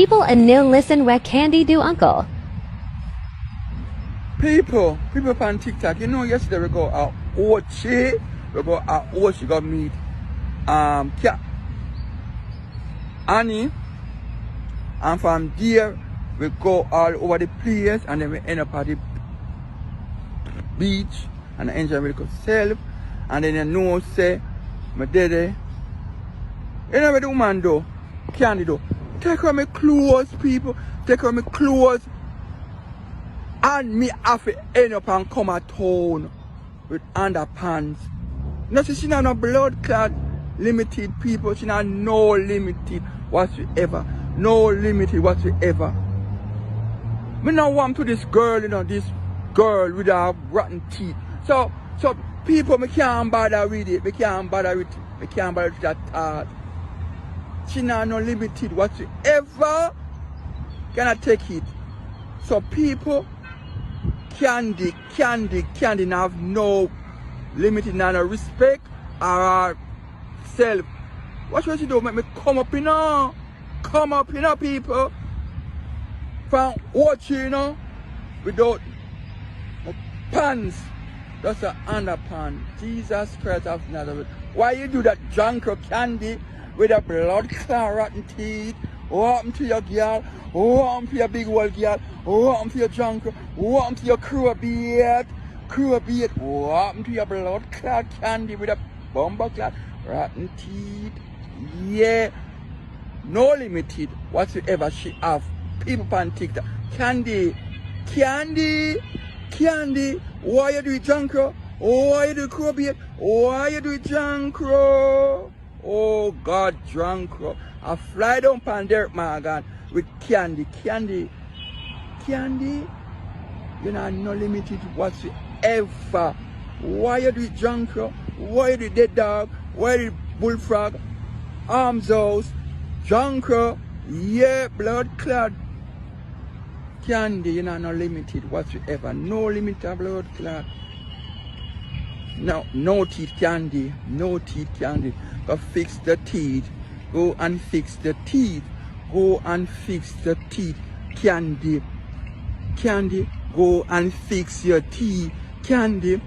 People and new listen where Candy do uncle. People on TikTok, yesterday we go out Ochi, go meet Cat Annie, and from there we go all over the place, and then we end up at the beach and enjoy myself, and then say my daddy, what the woman do, Candy do, take her my clothes, people, take her my clothes. And me have to end up and come at town with underpants. No, she not no blood clot limited people. She not no limited whatsoever. No limited whatsoever. Me not want to this girl, this girl with her rotten teeth. So people, me can't bother with it. Me can't bother with that thought. She not no limited whatsoever. Cannot take it. So people, Candy have no limited, no respect or self. What should she do? Make me come up, people. From watching, without pants. That's an underpants. Jesus Christ of Nazareth. Why you do that drunker Candy with a blood clot rotten teeth? What happened to your girl? What happened to your big old girl? What happened to your junker? What happened to your crew beard? What happened to your blood clot Candy with a bumper clot rotten teeth? Yeah. No limited whatsoever she have. People on TikTok. Candy, why you do it junker? Why you do it crew beard? Why you do it junker? Oh God, junker. I fly down on Derrick Morgan with Candy. You know, no limited whatsoever. Why you do it junker? Why you do it dead dog? Why you do it bullfrog? Arms house, junker, yeah, blood clot. Candy, you know, no limited whatsoever. No limited blood clot. No teeth Candy. No teeth Candy. Go fix the teeth. Go and fix the teeth. Go and fix the teeth. Candy, go and fix your teeth. Candy,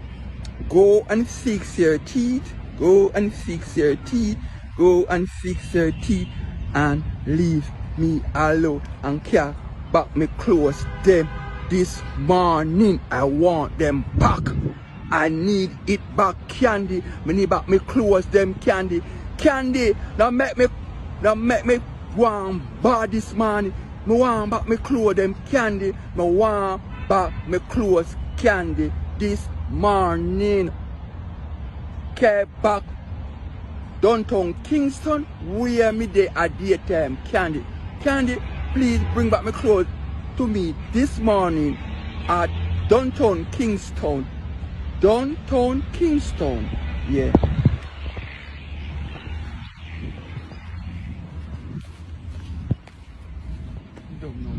go and fix your teeth. Go and fix your teeth. Go and fix your teeth. And leave me alone. And care back me clothes them this morning. I want them back. I need it back, Candy. Me need back me clothes them, Candy. Now make me want bad this morning. Me want back me clothes them, Candy. Me want back me clothes, Candy, this morning. Care back downtown Kingston, where me there at daytime, Candy. Please bring back my clothes to me this morning at downtown Kingston. Yeah. Don't know.